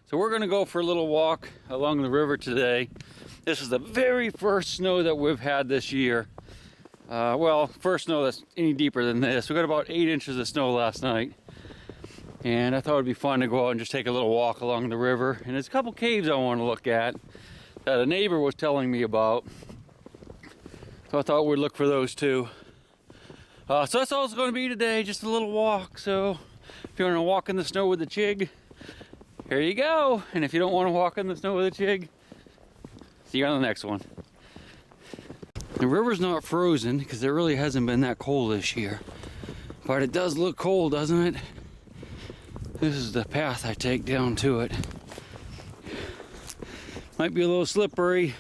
So we're gonna go for a little walk along the river today. This is the very first snow that we've had this year. Well, first snow that's any deeper than this. We got about 8 inches of snow last night. And I thought it'd be fun to go out and just take a little walk along the river. And there's a couple caves I want to look at that a neighbor was telling me about. So I thought we'd look for those too. So that's all it's going to be today, just a little walk. So if you want to walk in the snow with the Chigg, here you go. And if you don't want to walk in the snow with a Chigg, see you on the next one. The river's not frozen because it really hasn't been that cold this year. But it does look cold, doesn't it? This is the path I take down to it. Might be a little slippery.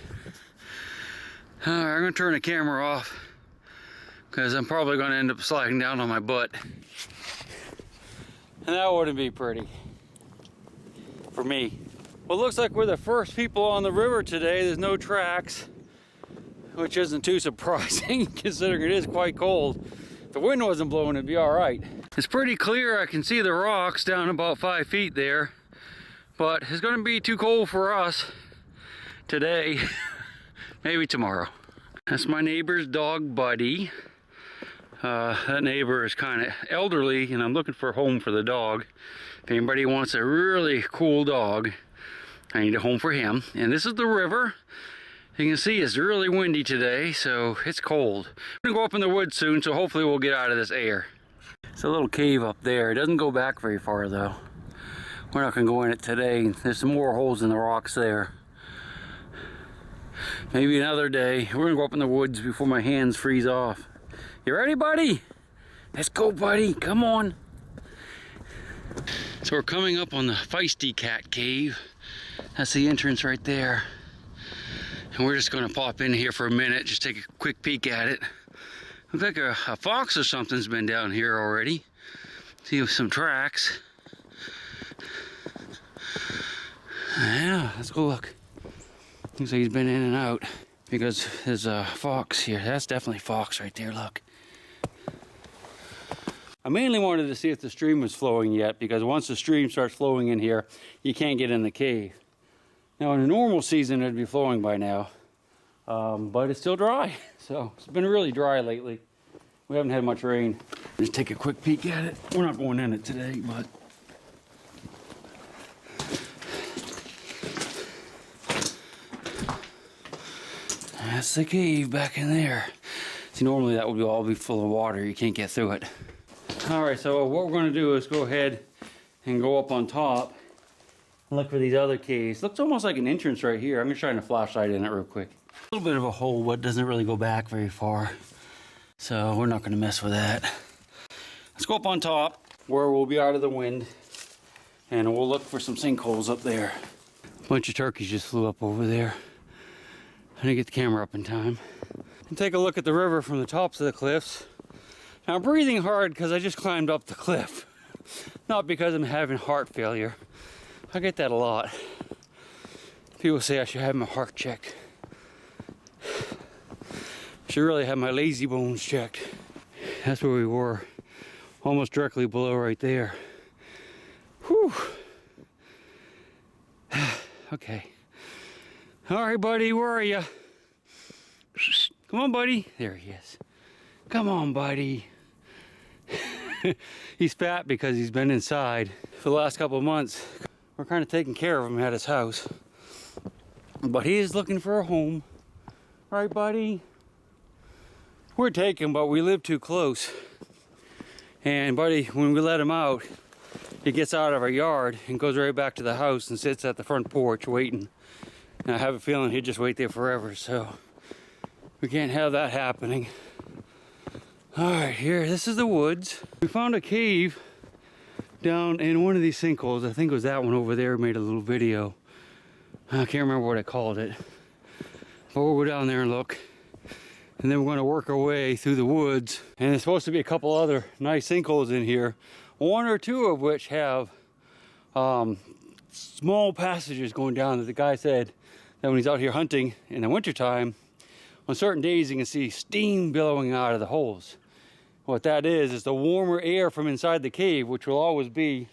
I'm gonna turn the camera off because I'm probably gonna end up sliding down on my butt. And that wouldn't be pretty for me. Well, it looks like we're the first people on the river today. There's no tracks, which isn't too surprising considering it is quite cold. If the wind wasn't blowing, it'd be all right. It's pretty clear. I can see the rocks down about 5 feet there, but it's gonna be too cold for us today. Maybe tomorrow. That's my neighbor's dog, Buddy. That neighbor is kind of elderly, and I'm looking for a home for the dog. If anybody wants a really cool dog, I need a home for him. And this is the river. You can see it's really windy today, so it's cold. I'm gonna go up in the woods soon, so hopefully we'll get out of this air. It's a little cave up there. It doesn't go back very far though. We're not gonna go in it today. There's some more holes in the rocks there. Maybe another day. We're gonna go up in the woods before my hands freeze off. You ready, buddy? Let's go, buddy. Come on. So we're coming up on the Feisty Cat Cave. That's the entrance right there. And we're just gonna pop in here for a minute, just take a quick peek at it. Looks like a fox or something's been down here already. See some tracks. Yeah, let's go look. Looks like he's been in and out because there's a fox here. That's definitely fox right there, look. I mainly wanted to see if the stream was flowing yet, because once the stream starts flowing in here, you can't get in the cave. Now in a normal season it'd be flowing by now, but it's still dry. So it's been really dry lately. We haven't had much rain. Just take a quick peek at it. We're not going in it today, but that's the cave back in there. See, normally that would all be full of water. You can't get through it. All right, so what we're gonna do is go ahead and go up on top and look for these other caves. Looks almost like an entrance right here. I'm gonna shine a flashlight in it real quick. A little bit of a hole, but it doesn't really go back very far. So we're not gonna mess with that. Let's go up on top where we'll be out of the wind, and we'll look for some sinkholes up there. A bunch of turkeys just flew up over there. I didn't get the camera up in time. And take a look at the river from the tops of the cliffs. Now I'm breathing hard because I just climbed up the cliff. Not because I'm having heart failure. I get that a lot. People say I should have my heart checked. I should really have my lazy bones checked. That's where we were. Almost directly below right there. Whew. Okay. All right, buddy, where are you? Come on, buddy. There he is. Come on, buddy. He's fat because he's been inside for the last couple of months. We're kind of taking care of him at his house. But he is looking for a home. Right, buddy? We're taking, but we live too close. And buddy, when we let him out, he gets out of our yard and goes right back to the house and sits at the front porch waiting. And I have a feeling he'd just wait there forever, so we can't have that happening. All right, here, this is the woods. We found a cave down in one of these sinkholes. I think it was that one over there. Made a little video. I can't remember what I called it. But we'll go down there and look. And then we're going to work our way through the woods. And there's supposed to be a couple other nice sinkholes in here. One or two of which have small passages going down that the guy said that when he's out here hunting in the wintertime, on certain days you can see steam billowing out of the holes. What that is the warmer air from inside the cave, which will always be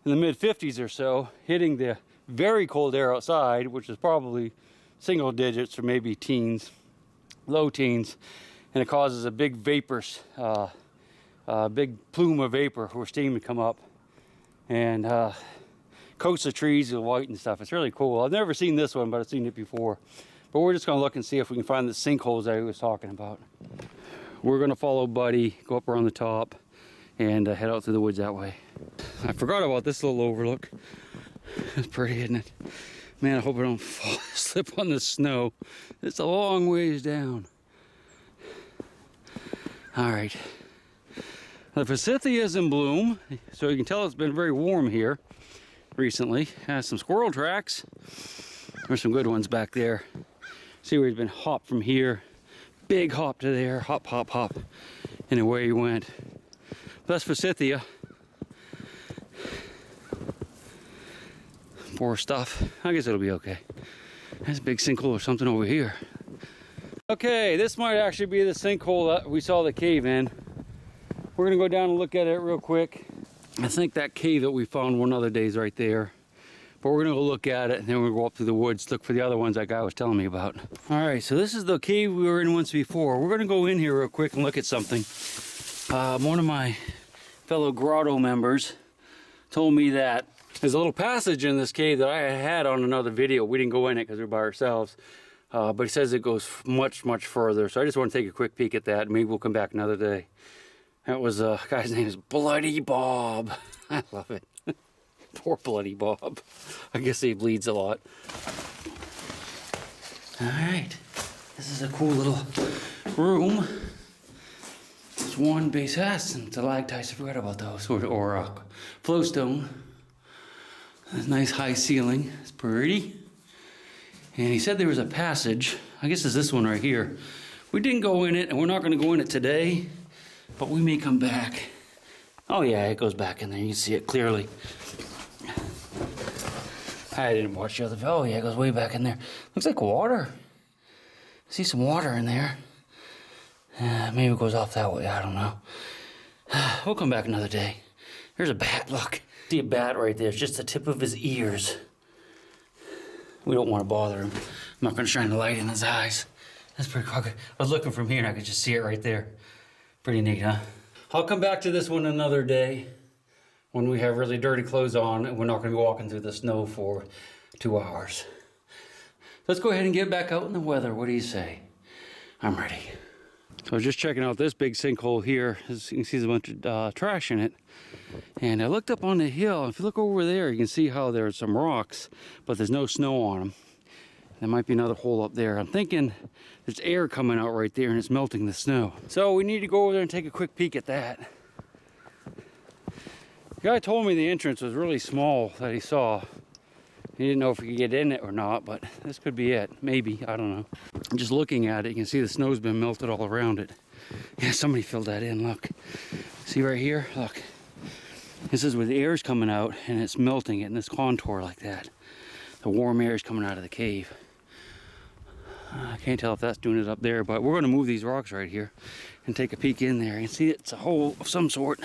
in the mid-50s or so, hitting the very cold air outside, which is probably single digits or maybe teens, low teens, and it causes a big vapors, big plume of vapor where steam would come up and coats the trees with white and stuff. It's really cool. I've never seen this one, but I've seen it before. But we're just gonna look and see if we can find the sinkholes that he was talking about. We're gonna follow Buddy, go up around the top, and head out through the woods that way. I forgot about this little overlook. It's pretty, isn't it? Man, I hope I don't fall, slip on the snow. It's a long ways down. All right. The forsythia is in bloom, so you can tell it's been very warm here recently. Has some squirrel tracks. There's some good ones back there. See where he's been hop from here, big hop to there, hop, hop, hop, and away he went. That's forsythia. Poor stuff. I guess it'll be okay. There's a big sinkhole or something over here. Okay, this might actually be the sinkhole that we saw the cave in. We're gonna go down and look at it real quick. I think that cave that we found one other day is right there. But we're gonna go look at it and then we'll go up through the woods, look for the other ones that guy was telling me about. All right, so this is the cave we were in once before. We're gonna go in here real quick and look at something. One of my fellow grotto members told me that there's a little passage in this cave that I had on another video. We didn't go in it because we were by ourselves. But he says it goes much, much further. So I just want to take a quick peek at that. Maybe we'll come back another day. That was, guy's name is Bloody Bob. I love it. Poor Bloody Bob. I guess he bleeds a lot. All right. This is a cool little room. It's one base has some stalactites. I forgot about those. Or flowstone. A nice high ceiling. It's pretty. And he said there was a passage. I guess it's this one right here. We didn't go in it, and we're not going to go in it today, but we may come back. Oh yeah, it goes back in there. You can see it clearly. I didn't watch the other. Oh yeah, it goes way back in there. Looks like water. I see some water in there. Maybe it goes off that way. I don't know. We'll come back another day. There's a bat. Look. See a bat right there. It's just the tip of his ears. We don't want to bother him. I'm not going to shine the light in his eyes. That's pretty cool. I was looking from here and I could just see it right there. Pretty neat, huh? I'll come back to this one another day when we have really dirty clothes on and we're not going to be walking through the snow for 2 hours. Let's go ahead and get back out in the weather. What do you say? I'm ready. So I was just checking out this big sinkhole here. As you can see, there's a bunch of trash in it. And I looked up on the hill. If you look over there, you can see how there's some rocks, but there's no snow on them. There might be another hole up there. I'm thinking there's air coming out right there and it's melting the snow. So we need to go over there and take a quick peek at that. The guy told me the entrance was really small that he saw. He didn't know if we could get in it or not, but this could be it. Maybe, I don't know. Just looking at it, you can see the snow's been melted all around it. Yeah, somebody filled that in, look. See right here? Look. This is where the air is coming out and it's melting it in this contour like that. The warm air is coming out of the cave. I can't tell if that's doing it up there, but we're going to move these rocks right here and take a peek in there. You can see it's a hole of some sort.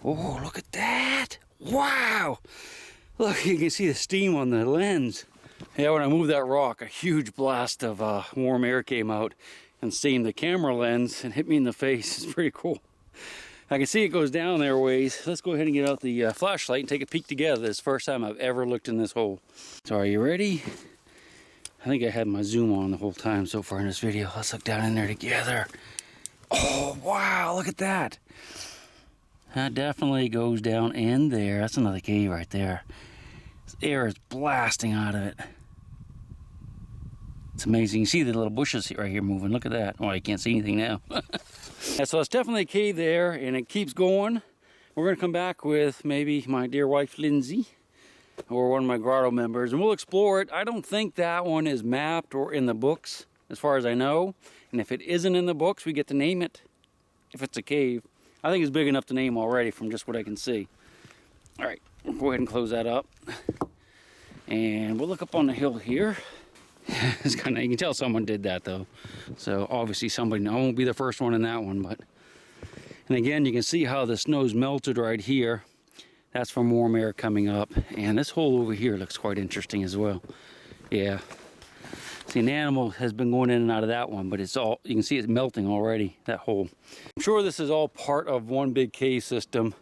Oh, look at that! Wow! Look, you can see the steam on the lens. Yeah, when I moved that rock, a huge blast of warm air came out and steamed the camera lens and hit me in the face. It's pretty cool. I can see it goes down there a ways. Let's go ahead and get out the flashlight and take a peek together. This is the first time I've ever looked in this hole. So are you ready? I think I had my zoom on the whole time so far in this video. Let's look down in there together. Oh, wow, look at that. That definitely goes down in there. That's another cave right there. This air is blasting out of it. It's amazing. You see the little bushes right here moving. Look at that. Oh, you can't see anything now. Yeah, so it's definitely a cave there, and it keeps going. We're going to come back with maybe my dear wife, Lindsay, or one of my grotto members, and we'll explore it. I don't think that one is mapped or in the books, as far as I know. And if it isn't in the books, we get to name it if it's a cave. I think it's big enough to name already from just what I can see. All right, we'll go ahead and close that up. And we'll look up on the hill here. It's kind of, you can tell someone did that though. So obviously somebody, I won't be the first one in that one, but. And again, you can see how the snow's melted right here. That's from warm air coming up. And this hole over here looks quite interesting as well. Yeah. See, an animal has been going in and out of that one, but it's all, you can see it's melting already, that hole. I'm sure this is all part of one big cave system.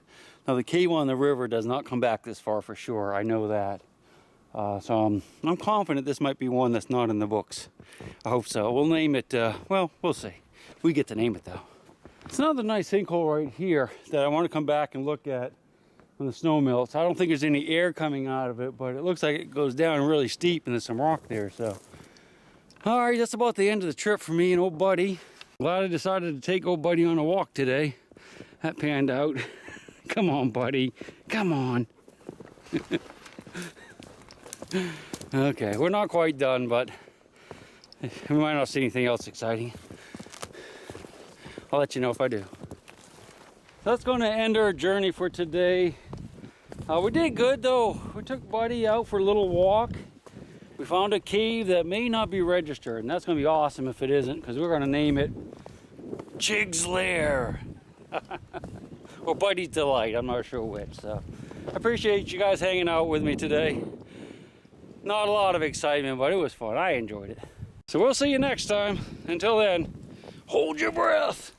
Now the cave on the river does not come back this far for sure, I know that. So I'm confident this might be one that's not in the books. I hope so. We'll name it, well, we'll see. We get to name it though. It's another nice sinkhole right here that I want to come back and look at when the snow melts. I don't think there's any air coming out of it, but it looks like it goes down really steep and there's some rock there, so. All right, that's about the end of the trip for me and old buddy. Glad I decided to take old buddy on a walk today. That panned out. Come on, buddy. Come on. Okay, we're not quite done, but we might not see anything else exciting. I'll let you know if I do. That's going to end our journey for today. We did good though. We took Buddy out for a little walk. We found a cave that may not be registered, and that's going to be awesome if it isn't, because we're going to name it Chigg's Lair. Or Buddy's Delight, I'm not sure which. So I appreciate you guys hanging out with me today. Not a lot of excitement, but it was fun. I enjoyed it. So we'll see you next time. Until then, hold your breath.